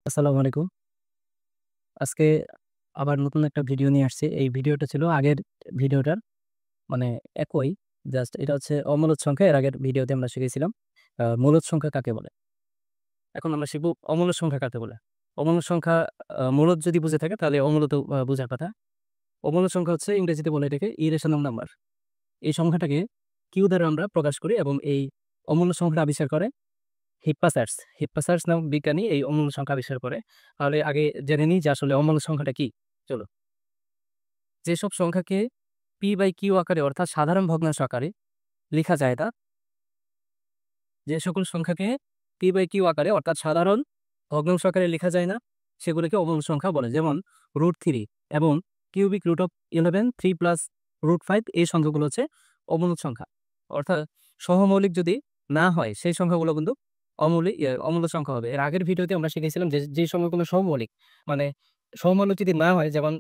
আসসালামু আলাইকুম। আজকে আবার নতুন একটা ভিডিও নিয়ে আসছি। এই ভিডিওটা ছিল আগের ভিডিওটার মানে একই। জাস্ট এটা হচ্ছে অমূলদ সংখ্যা। এর আগের ভিডিওতে আমরা শিখেছিলাম মূলদ সংখ্যা কাকে বলে। এখন আমরা শিখব অমূলদ সংখ্যা কাকে বলে। অমূলদ সংখ্যা মূলদ যদি বুঝে থাকে তাহলে অমূলদ বুঝার কথা। অমূলদ সংখ্যা হচ্ছে ইংরেজিতে বলে এটাকে ইরেশনাল নাম্বার। এই সংখ্যাটাকে কিউ দ্বারা আমরা প্রকাশ করি এবং এই অমূলদ সংখ্যাটা আবিষ্কার করে হিপ্পাসার্স। হিপ্পাসার্স নামক বিজ্ঞানী এই অমূলদ সংখ্যা আবিষ্কার করে। তাহলে আগে জেনে নিই যে আসলে অমূলদ সংখ্যাটা কি? চলো। যেসব সংখ্যাকে p/q আকারে অর্থাৎ সাধারণ ভগ্নাংশ আকারে লেখা যায় না, যে সকল সংখ্যাকে p/q আকারে অর্থাৎ সাধারণ ভগ্নাংশ আকারে লেখা যায় না, সেগুলোকে অমূলদ সংখ্যা বলে। যেমন √3 এবং কিউবিক রুট অফ 11 3 প্লাস √5 এই সংখ্যাগুলো হচ্ছে অমূলদ সংখ্যা। অর্থাৎ সহমৌলিক যদি না হয় সেই সংখ্যাগুলো কিন্তু অমূলদ সংখ্যা হবে। এর আগের ভিডিওতে আমরা শিখেছিলাম যে সংখ্যাগুলো সহমৌলিক মানে সহমৌলিক যদি না হয়, যেমন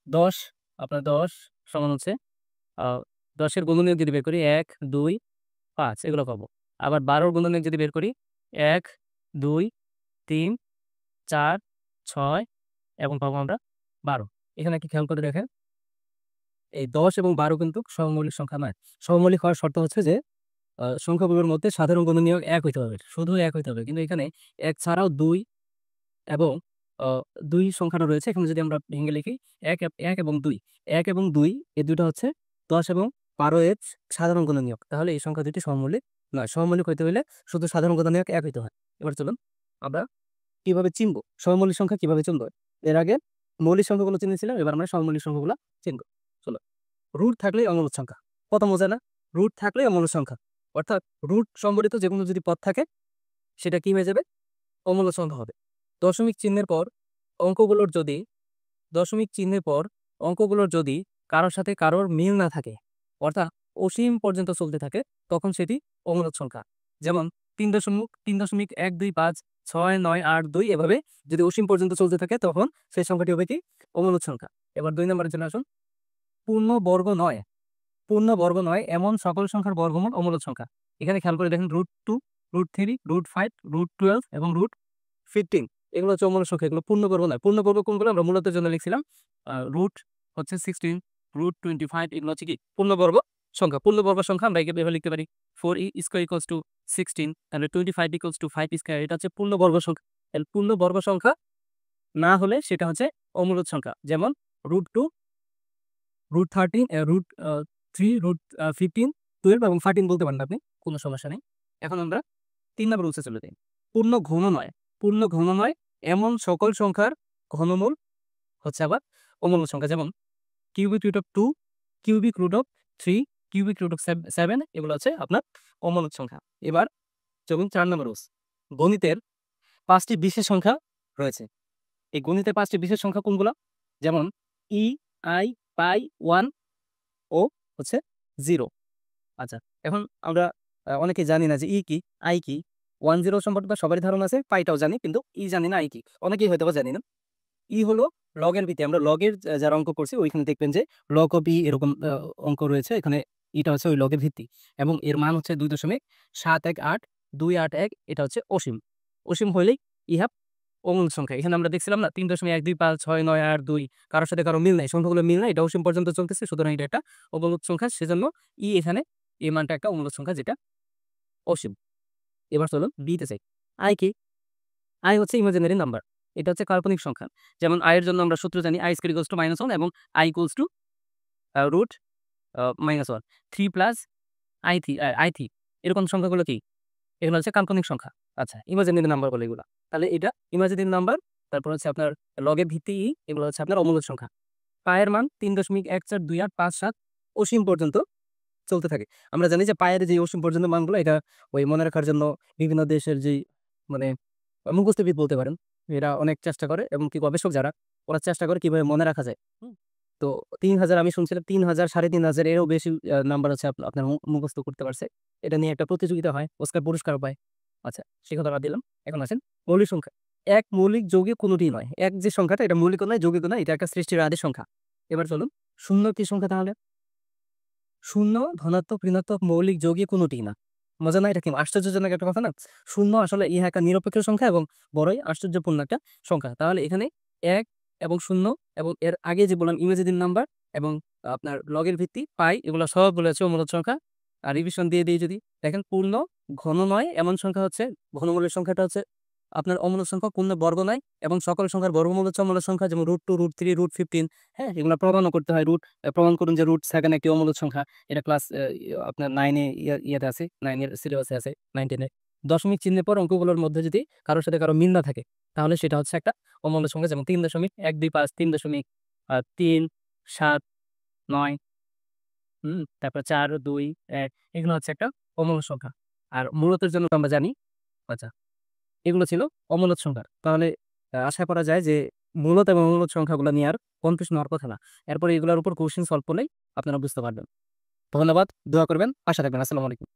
10 আপনার 10 সমান হচ্ছে আ ১০ এর গুণনীয়ক যদি বের করি ১, ২, ৫ এগুলো পাবো। আবার ১২ র গুণনীয়ক যদি বের করি ১, ২, ৩, ৪, ৬ এবং পাবো আমরা ১২। এখানে একটু খেয়াল করে দেখেন, এই ১০ এবং ১২ কিন্তু সহমৌলিক সংখ্যা নয়। সহমৌলিক হওয়ার শর্ত হচ্ছে যে সংখ্যাগুলোর মধ্যে সাধারণ গুণনীয়ক ১ হইতে হবে। শুধু ১ হইতে হবে। কিন্তু এখানে ১ ছাড়াও ২ এবং অ ২ সংখ্যাটা রয়েছে। এখানে যদি আমরা ভেঙে লিখি ১ এবং ২। ১ এবং ২ এই ২ টা হচ্ছে ১০ এবং ১২ এর সাধারণ গুণনীয়ক। তাহলে এই সংখ্যা দুটি সহমৌলিক নয়। সহমৌলিক হইতে হইলে শুধু সাধারণ গুণনীয়ক ১ হইতে হয়। এবার চলুন আমরা কিভাবে চিনব? সহমৌলিক সংখ্যা কিভাবে চিনব? এর আগে মৌলিক সংখ্যাগুলো চিনেছিলাম। এবার আমরা সহমৌলিক সংখ্যাগুলা চিনব। চলো। রুট থাকলেই অমূলদ সংখ্যা। কত মজা না? রুট থাকলেই অমূলদ সংখ্যা। অর্থাৎ রুট সংবলিত যেকোনো যদি পদ থাকে সেটা কি হয়ে যাবে? অমূলদ সংখ্যা হবে। দশমিক চিহ্নের পর অঙ্কগুলোর যদি দশমিক চিহ্নের পর অঙ্কগুলোর যদি কারোর সাথে কারোর মিল না থাকে, অর্থাৎ অসীম পর্যন্ত চলতে থাকে, তখন সেটি অমূলদ সংখ্যা। যেমন ৩.১২৫৬৯৮২ এভাবে যদি অসীম পর্যন্ত চলতে থাকে তখন সেই সংখ্যাটি হবে কি? অমূলদ সংখ্যা। এবার ২ নম্বরে চলে আসুন। পূর্ণ বর্গ নয়, পূর্ণ বর্গ নয় এমন সকল সংখ্যার বর্গমূল অমূলদ সংখ্যা। এখানে খেয়াল করে দেখেন √2, √3, √5, √12 এবং √15 এগুলো হচ্ছে অমূলদ সংখ্যা। এগুলো পূর্ণবর্গ নয়। পূর্ণবর্গ কোনগুলো? আমরা মূলদের জন্য লিখছিলাম। রুট হচ্ছে 16, √25 এগুলো হচ্ছে কি? পূর্ণবর্গ সংখ্যা। পূর্ণবর্গ সংখ্যা আমরা এভাবে লিখতে পারি 4e² = 16 তাহলে 25 = 5²। এটা হচ্ছে পূর্ণবর্গ সংখ্যা। তাহলে পূর্ণবর্গ সংখ্যা না হলে সেটা হচ্ছে অমূলদ সংখ্যা। যেমন √2, √13, √3, √15, 12 এবং 13 বলতে পারেন আপনি। কোনো সমস্যা নেই। এখন আমরা ৩ নম্বর রুলসে চলে যাই। পূর্ণ ঘন নয়, পূর্ণ ঘন নয় এমন সকল সংখ্যার ঘনমূল হচ্ছে আবার অমূলদ সংখ্যা। যেমন cubic root of 2, cubic root of 3, cubic root of 7 এগুলো হচ্ছে আপনার অমূলদ সংখ্যা। এবার চলুন ৪ নম্বর রুলস। গণিতের ৫ টি বিশেষ সংখ্যা রয়েছে। এই গণিতের ৫ টি বিশেষ সংখ্যা কোনগুলা? যেমন ই, আই, পাই, 1 ও হচ্ছে 0। আচ্ছা, এখন আমরা অনেকেই জানি না যে ই কি, আই কি। 1, 0 সম্পর্কে তো সবারই ধারণা আছে, পাইটাও জানি কিন্তু ই জানি না, আই কি। অনেকেই হয়তোবা জানি না। ই হলো লগের ভিত্তি। আমরা লগের যারা অঙ্ক করছি ওইখানে দেখবেন যে লগ অফ ই এরকম অঙ্ক রয়েছে। এখানে ইটা হচ্ছে ওই লগের ভিত্তি এবং এর মান হচ্ছে 2.718,281। এটা হচ্ছে অসীম। অসীম হইলেই ইহা অমূলদ সংখ্যা। এখানে আমরা দেখছিলাম না 3.1256982 কারোর সাথে কারো মিল নাই। সংখ্যাগুলো মিল নাই। এটা অসীম পর্যন্ত চলতেছে। সুতরাং এটা একটা অমূলদ সংখ্যা। সেজন্য এখানে এই মানটা একটা অমূলদ সংখ্যা যেটা অসীম। এবার চলুন বিতে যাই। আই কি? আই হচ্ছে ইমাজিনারি নাম্বার। এটা হচ্ছে কাল্পনিক সংখ্যা। যেমন i এর জন্য আমরা সূত্র জানি i² = -1 এবং i = root -1 3 প্লাস i3 এরকম সংখ্যাগুলো কি? এগুলো হচ্ছে কাল্পনিক সংখ্যা। আচ্ছা, ইমাজিনারি নাম্বার বলে এগুলা। তাহলে এটা ইমাজিনারি নাম্বার, তারপর হচ্ছে আপনার লগের ভিত্তি এগুলো হচ্ছে আপনার অমূলদ সংখ্যা। পায়ের মান 3.1428557 অসীম পর্যন্ত চলতে থাকে। আমরা জানি যে পায়ের যে অসীম পর্যন্ত মানগুলো এটা ওই মনে রাখার জন্য বিভিন্ন দেশের যেই মানে মুখস্থবিদ বলতে পারেন। এরা অনেক চেষ্টা করে এবং কি গবেষক যারা ওরা চেষ্টা করে কিভাবে মনে রাখা যায়। তো ৩,০০০ আমি শুনছিলাম ৩,০০০, ৩,৫০০ এরও বেশি নাম্বার আছে আপনার মুখস্থ করতে পারছে। এটা নিয়ে একটা প্রতিযোগিতা হয়, অস্কার পুরস্কারও পায়। আচ্ছা, সে কথা বাদ দিলাম। এখন আসেন মৌলিক সংখ্যা। এক মৌলিক যৌগিক কোনটিই নয়। এক যে সংখ্যাটা এটা মৌলিকও নয়, যৌগিকও নয়, এটা একটা সৃষ্টির আদি সংখ্যা। এবার চলুন শূন্য কি সংখ্যা তাহলে? শূন্য ধনাত্মক, ঋণাত্মক, মৌলিক, যৌগিক কোনটিই না। মজা না? এটা কি আশ্চর্যজনক একটা কথা না? শূন্য আসলে ইহা একটা নিরপেক্ষ সংখ্যা এবং বড়ই আশ্চর্যপূর্ণ একটা সংখ্যা। তাহলে এখানে ১ এবং ০ এবং এর আগে যে বললাম ইমাজিনারি নাম্বার এবং আপনার লগের ভিত্তি, পাই এগুলো সবগুলো হচ্ছে অমূলদ সংখ্যা। আর রিভিশন দিয়ে দিই যদি, দেখেন পূর্ণ ঘন নয় এমন সংখ্যা হচ্ছে ঘনমূলের সংখ্যাটা হচ্ছে আপনার অমূলদ সংখ্যা, পূর্ণ বর্গ নয় এবং সকল সংখ্যার বর্গমূল হচ্ছে অমূলদ সংখ্যা, যেমন √2, √3, √15, হ্যাঁ? এগুলো প্রমাণও করতে হয়। প্রমাণ করুন যে √7 একটি অমূলদ সংখ্যা। এটা ক্লাস আপনার 9 এ ইয়েতে আছে, 9 এর সিলেবাসে আছে, 9, 10 এ। দশমিক চিহ্নের পর অঙ্কগুলোর মধ্যে যদি কারো সাথে কারো মিল না থাকে, তাহলে সেটা হচ্ছে একটা অমূলদ সংখ্যা, যেমন 3.125, 3.3, 7, 9, তারপর 4, 2, 1, এগুলো হচ্ছে একটা অমূলদ সংখ্যা। আর মূলদের জন্য তো আমরা জানি, আচ্ছা, এগুলো ছিল অমূলদ সংখ্যা। তাহলে আশা করা যায় যে মূলদ এবং অমূলদ সংখ্যাগুলো নিয়ে আর কনফিউশন হওয়ার কথা না। এরপরে এগুলোর উপর কোয়েশ্চেন সলভ করলেই আপনারা বুঝতে পারবেন। ধন্যবাদ। দোয়া করবেন। পাশে থাকবেন। আসসালামু আলাইকুম।